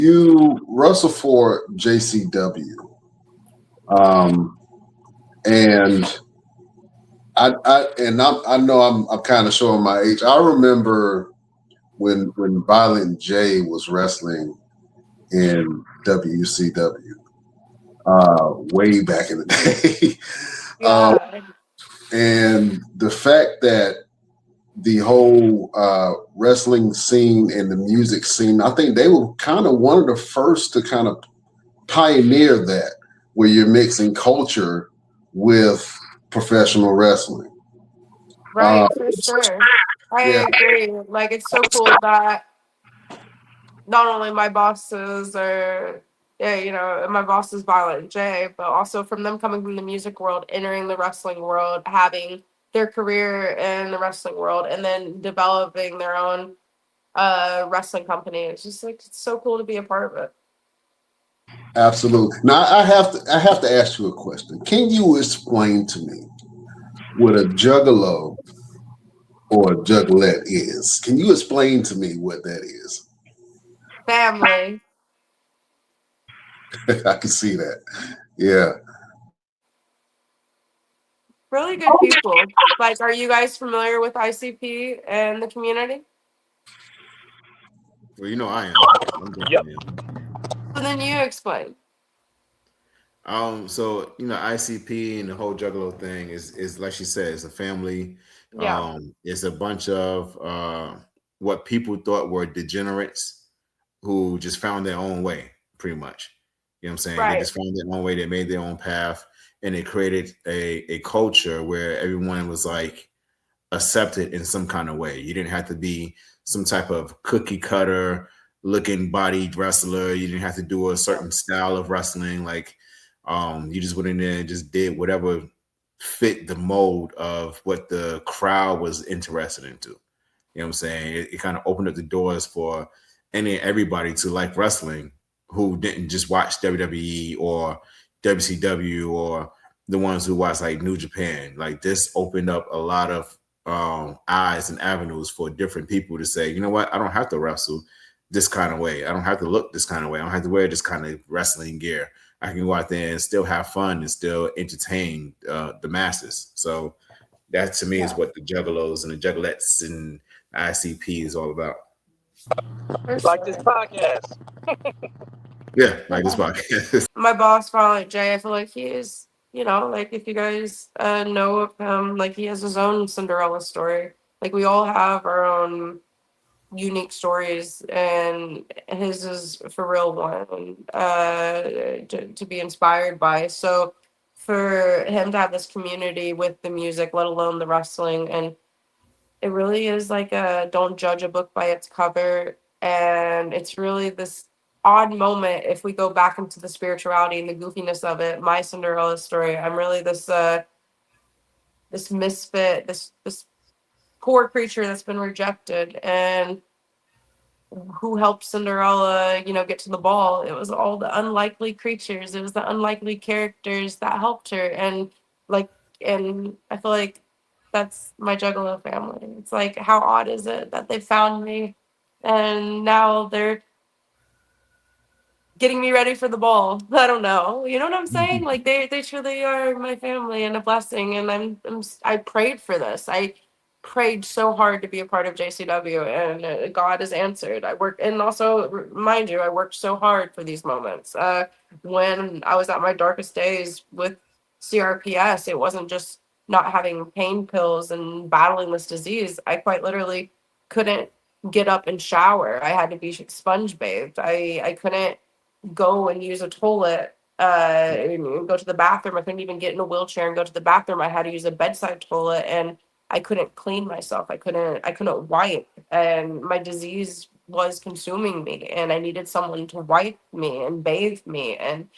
You wrestle for JCW, um, and I know I'm kind of showing my age. I remember when Violent J was wrestling in WCW way back in the day. um, Yeah. and the fact that the whole wrestling scene and the music scene, I think they were kind of one of the first to kind of pioneer that, where you're mixing culture with professional wrestling. Uh, Right, for sure. I yeah, agree. Like, it's so cool that not only my bosses are, yeah, my boss is Violent J, but also from them coming from the music world, entering the wrestling world, having their career in the wrestling world, and then developing their own wrestling company. It's just like it's so cool to be a part of it. absolutely. Now I have to ask you a question. Can you explain to me what a juggalo or a juggalette is? Can you explain to me what that is? Family. I can see that. Yeah. Really good people. Like, are you guys familiar with ICP and the community? Well, you know I am. I'm Yep. definitely am. So then you explain. So ICP and the whole Juggalo thing is like she said, it's a family. Yeah. It's a bunch of what people thought were degenerates who just found their own way, pretty much. You know what I'm saying? They Right. just found their own way. They made their own path, and they created a culture where everyone was like accepted in some kind of way. You didn't have to be some type of cookie cutter looking bodied wrestler. You didn't have to do a Yeah. certain style of wrestling. Like you just went in there and just did whatever fit the mold of what the crowd was interested into. You know what I'm saying? It kind of opened up the doors for any and everybody to like wrestling who didn't just watch WWE or WCW or the ones who watch like New Japan. Like this opened up a lot of eyes and avenues for different people to say, you know what, I don't have to wrestle this kind of way. I don't have to look this kind of way. I don't have to wear this kind of wrestling gear. I can go out there and still have fun and still entertain the masses. So that to me is Yeah. what the juggalos and the juggalettes and ICP is all about. For Like this sure. podcast. Yeah, like this Yeah. podcast. My boss, Violent J, I feel like he is, like if you guys know of him, like he has his own Cinderella story. Like we all have our own unique stories, and his is for real one to be inspired by. So for him to have this community with the music, let alone the wrestling, and it really is like a don't judge a book by its cover. And it's really this odd moment if we go back into the spirituality and the goofiness of it. My Cinderella story. I'm really this misfit, this poor creature that's been rejected, and who helped Cinderella, get to the ball. It was all the unlikely creatures. It was the unlikely characters that helped her. Like, and I feel like that's my Juggalo family. It's like, how odd is it that they found me, and now they're getting me ready for the ball. I don't know. You know what I'm saying? Like they truly are my family and a blessing. And I prayed for this. I prayed so hard to be a part of JCW, and God has answered. I worked, and also mind you, I worked so hard for these moments. When I was at my darkest days with CRPS, it wasn't just not having pain pills and battling this disease. I quite literally couldn't get up and shower. I had to be sponge bathed. I couldn't go and use a toilet, and go to the bathroom. I couldn't even get in a wheelchair and go to the bathroom. I had to use a bedside toilet, and I couldn't clean myself. I couldn't wipe, and my disease was consuming me, and I needed someone to wipe me and bathe me, and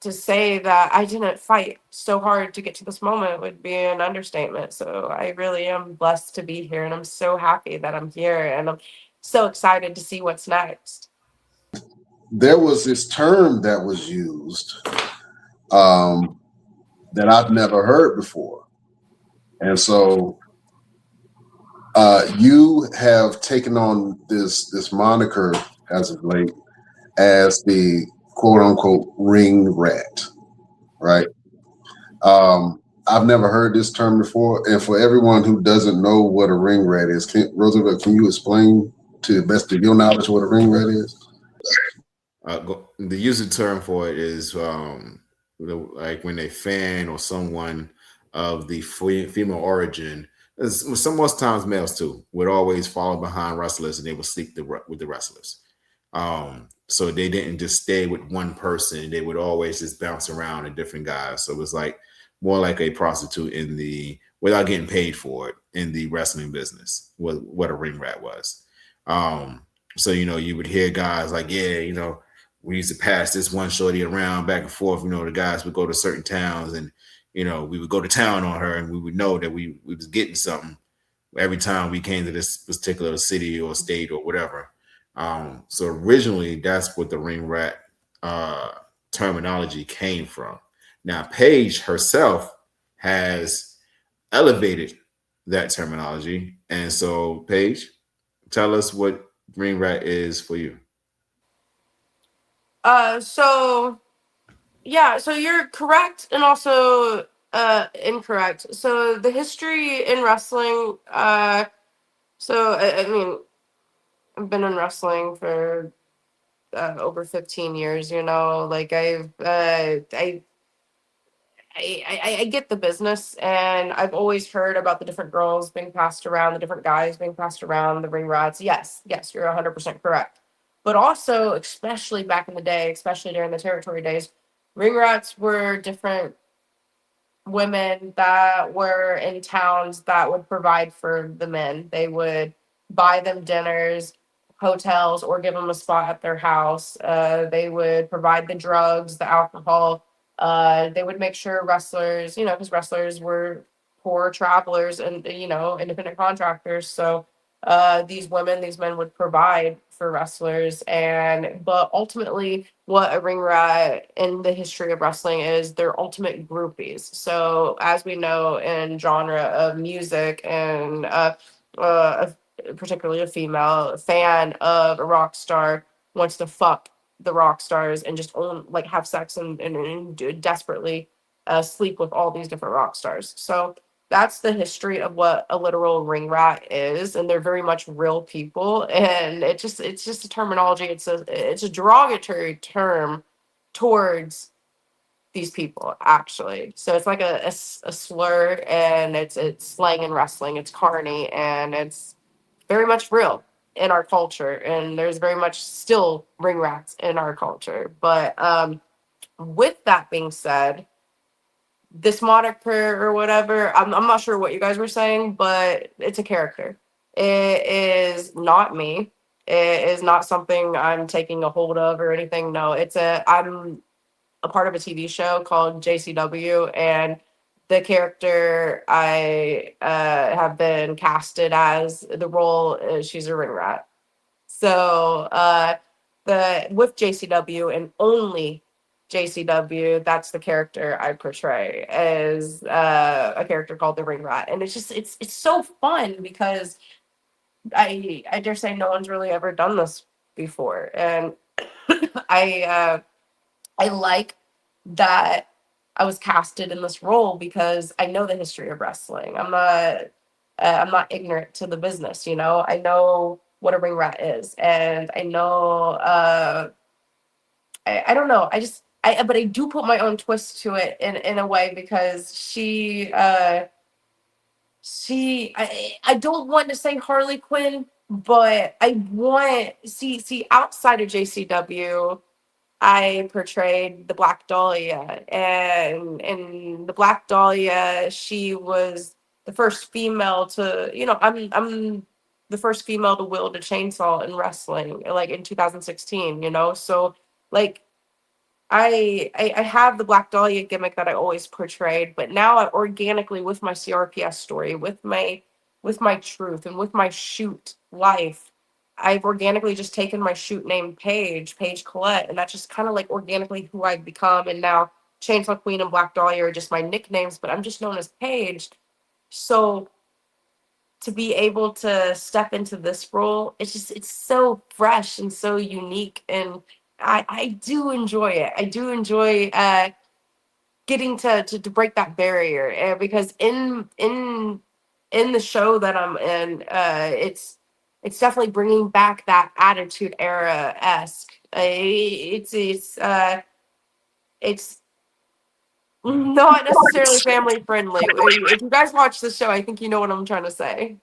to say that I didn't fight so hard to get to this moment would be an understatement. So I really am blessed to be here, and I'm so happy that I'm here, and I'm so excited to see what's next. There was this term that was used um, that I've never heard before, and so you have taken on this moniker as of late, as the quote unquote ring rat, right? I've never heard this term before, and for everyone who doesn't know what a ring rat is, Roosevelt, can you explain to the best of your knowledge what a ring rat is? The user term for it is like when a fan or someone of the female origin, most times males too, would always follow behind wrestlers and they would sleep with the wrestlers. So they didn't just stay with one person; they would always just bounce around to different guys. So it was like more like a prostitute without getting paid for it in the wrestling business. What a ring rat was. So you would hear guys like, yeah, we used to pass this one shorty around back and forth. The guys would go to certain towns and, we would go to town on her and we would know that we was getting something every time we came to this particular city or state or whatever. So originally that's what the ring rat terminology came from. Now, Paige herself has elevated that terminology. And so, Paige, tell us what ring rat is for you. So you're correct and also incorrect. So the history in wrestling, I mean, I've been in wrestling for over 15 years, like I get the business, and I've always heard about the different girls being passed around, the different guys being passed around, the ring rats. Yes, you're 100% correct. But also, especially back in the day, especially during the territory days, ring rats were different women that were in towns that would provide for the men. They would buy them dinners, hotels, or give them a spot at their house. They would provide the drugs, the alcohol. They would make sure wrestlers, because wrestlers were poor travelers and, independent contractors. So these men would provide for wrestlers. But ultimately, what a ring rat in the history of wrestling is, they're ultimate groupies. So as we know in genre of music, and uh, particularly a female fan of a rock star wants to fuck the rock stars and just have sex and desperately sleep with all these different rock stars. So that's the history of what a literal ring rat is, and they're very much real people. And it's just a terminology. It's a derogatory term towards these people, actually. So it's like a slur, and it's slang in wrestling. It's carny, and it's very much real in our culture. And there's very much still ring rats in our culture. But with that being said, this moniker or whatever, I'm not sure what you guys were saying, but it's a character. It is not me. It is not something I'm taking a hold of or anything. No, I'm a part of a TV show called JCW, and the character I have been casted as, the role is, she's a ring rat. So the with JCW and only JCW, that's the character I portray, as a character called the Ring Rat. And it's so fun because I dare say no one's really ever done this before. And I I like that I was casted in this role because I know the history of wrestling. I'm not ignorant to the business. I know what a ring rat is, and I know I don't know. But I do put my own twist to it in a way, because I don't want to say Harley Quinn, but I want see outside of JCW, I portrayed the Black Dahlia, and in the Black Dahlia, she was the first female to, I'm the first female to wield a chainsaw in wrestling, like in 2016, so like I have the Black Dahlia gimmick that I always portrayed, but now I organically, with my CRPS story, with my truth, and with my shoot life, I've organically just taken my shoot name Paige Collet, and that's just kind of like organically who I've become. And now Chainsaw Queen and Black Dahlia are just my nicknames, but I'm just known as Paige. So to be able to step into this role, it's so fresh and so unique. And I do enjoy it. I do enjoy getting to break that barrier, because in the show that I'm in, it's definitely bringing back that Attitude Era esque. It's not necessarily family friendly. If you guys watch the show, I think you know what I'm trying to say.